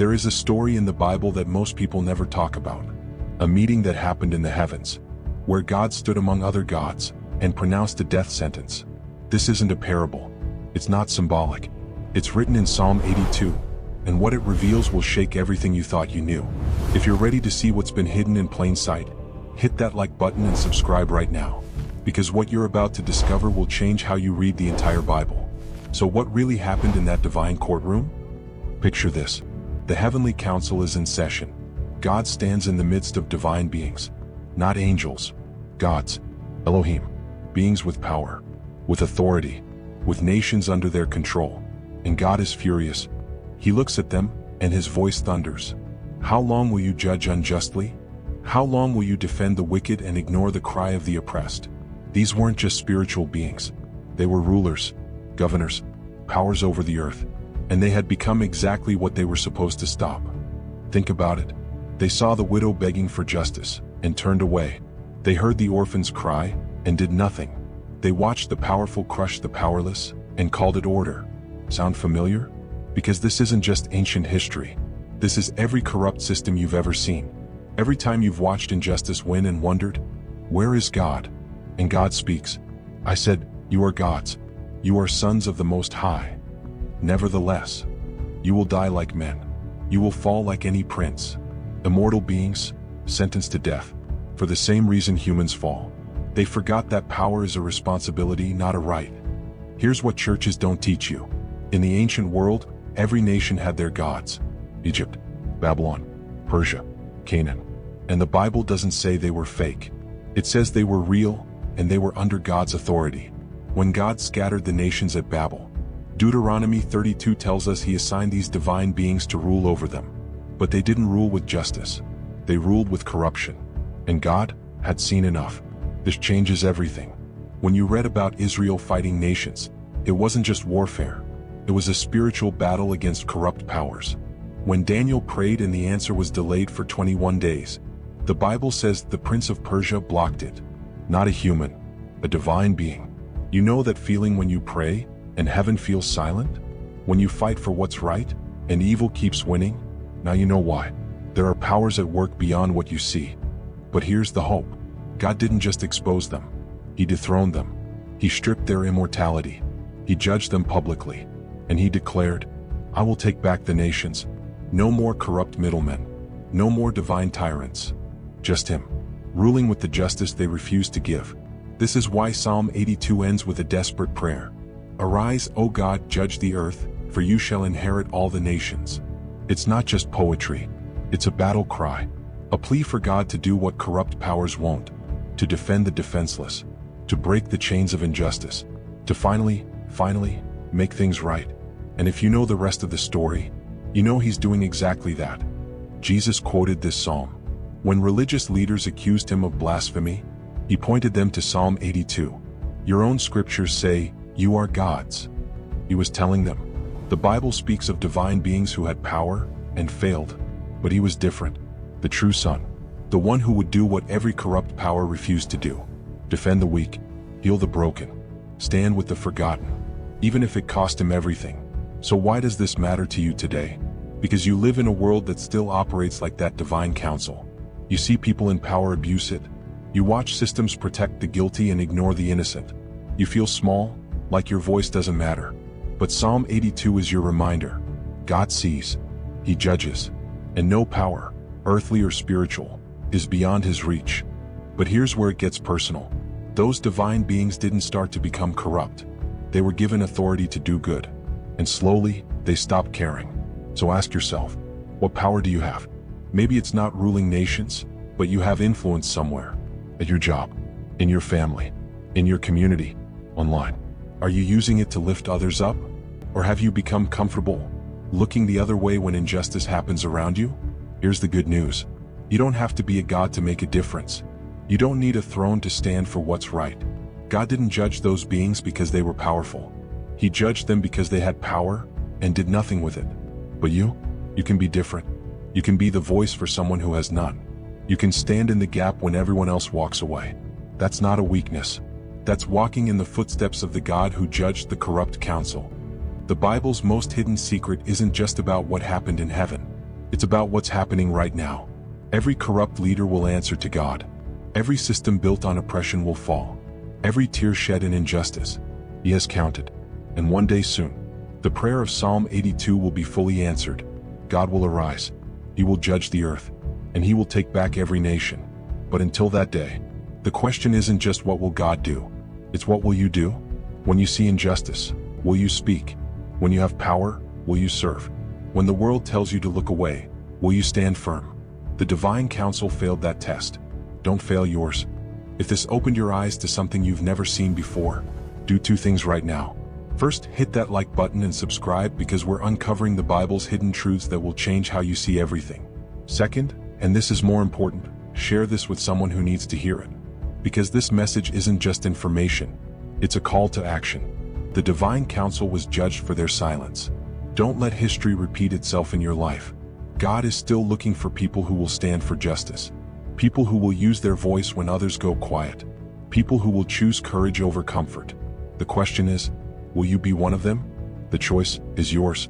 There is a story in the Bible that most people never talk about. A meeting that happened in the heavens, where God stood among other gods and pronounced a death sentence. This isn't a parable. It's not symbolic. It's written in Psalm 82, and what it reveals will shake everything you thought you knew. If you're ready to see what's been hidden in plain sight, hit that like button and subscribe right now, because what you're about to discover will change how you read the entire Bible. So what really happened in that divine courtroom? Picture this. The heavenly council is in session. God stands in the midst of divine beings, not angels, gods, Elohim, beings with power, with authority, with nations under their control. And God is furious. He looks at them, and his voice thunders. How long will you judge unjustly? How long will you defend the wicked and ignore the cry of the oppressed? These weren't just spiritual beings. They were rulers, governors, powers over the earth, and they had become exactly what they were supposed to stop. Think about it. They saw the widow begging for justice and turned away. They heard the orphans cry and did nothing. They watched the powerful crush the powerless and called it order. Sound familiar? Because this isn't just ancient history. This is every corrupt system you've ever seen. Every time you've watched injustice win and wondered, where is God? And God speaks. I said, you are gods. You are sons of the Most High. Nevertheless, you will die like men. You will fall like any prince. Immortal beings, sentenced to death, for the same reason humans fall. They forgot that power is a responsibility, not a right. Here's what churches don't teach you. In the ancient world, every nation had their gods. Egypt, Babylon, Persia, Canaan. And the Bible doesn't say they were fake. It says they were real, and they were under God's authority. When God scattered the nations at Babel, Deuteronomy 32 tells us he assigned these divine beings to rule over them. But they didn't rule with justice. They ruled with corruption. And God had seen enough. This changes everything. When you read about Israel fighting nations, it wasn't just warfare. It was a spiritual battle against corrupt powers. When Daniel prayed and the answer was delayed for 21 days, the Bible says the prince of Persia blocked it. Not a human, a divine being. You know that feeling when you pray and heaven feels silent? When you fight for what's right and evil keeps winning? Now you know why. There are powers at work beyond what you see. But here's the hope. God didn't just expose them. He dethroned them. He stripped their immortality. He judged them publicly. And he declared, I will take back the nations. No more corrupt middlemen. No more divine tyrants. Just him, ruling with the justice they refused to give. This is why Psalm 82 ends with a desperate prayer. Arise, O God, judge the earth, for you shall inherit all the nations. It's not just poetry. It's a battle cry. A plea for God to do what corrupt powers won't. To defend the defenseless. To break the chains of injustice. To finally make things right. And if you know the rest of the story, you know he's doing exactly that. Jesus quoted this psalm. When religious leaders accused him of blasphemy, he pointed them to Psalm 82. Your own scriptures say, you are gods. He was telling them. The Bible speaks of divine beings who had power and failed, but he was different. The true Son. The one who would do what every corrupt power refused to do. Defend the weak, heal the broken, stand with the forgotten, even if it cost him everything. So why does this matter to you today? Because you live in a world that still operates like that divine council. You see people in power abuse it. You watch systems protect the guilty and ignore the innocent. You feel small, like your voice doesn't matter. But Psalm 82 is your reminder. God sees. He judges. And no power, earthly or spiritual, is beyond his reach. But here's where it gets personal. Those divine beings didn't start to become corrupt. They were given authority to do good. And slowly, they stopped caring. So ask yourself, what power do you have? Maybe it's not ruling nations, but you have influence somewhere. At your job, in your family, in your community, online. Are you using it to lift others up? Or have you become comfortable looking the other way when injustice happens around you? Here's the good news. You don't have to be a god to make a difference. You don't need a throne to stand for what's right. God didn't judge those beings because they were powerful. He judged them because they had power and did nothing with it. But you can be different. You can be the voice for someone who has none. You can stand in the gap when everyone else walks away. That's not a weakness. That's walking in the footsteps of the God who judged the corrupt council. The Bible's most hidden secret isn't just about what happened in heaven. It's about what's happening right now. Every corrupt leader will answer to God. Every system built on oppression will fall. Every tear shed in injustice, He has counted. And one day soon, the prayer of Psalm 82 will be fully answered. God will arise. He will judge the earth, and He will take back every nation. But until that day, the question isn't just what will God do? It's what will you do? When you see injustice, will you speak? When you have power, will you serve? When the world tells you to look away, will you stand firm? The divine counsel failed that test. Don't fail yours. If this opened your eyes to something you've never seen before, do two things right now. First, hit that like button and subscribe, because we're uncovering the Bible's hidden truths that will change how you see everything. Second, and this is more important, share this with someone who needs to hear it. Because this message isn't just information, it's a call to action. The divine counsel was judged for their silence. Don't let history repeat itself in your life. God is still looking for people who will stand for justice. People who will use their voice when others go quiet. People who will choose courage over comfort. The question is, will you be one of them? The choice is yours.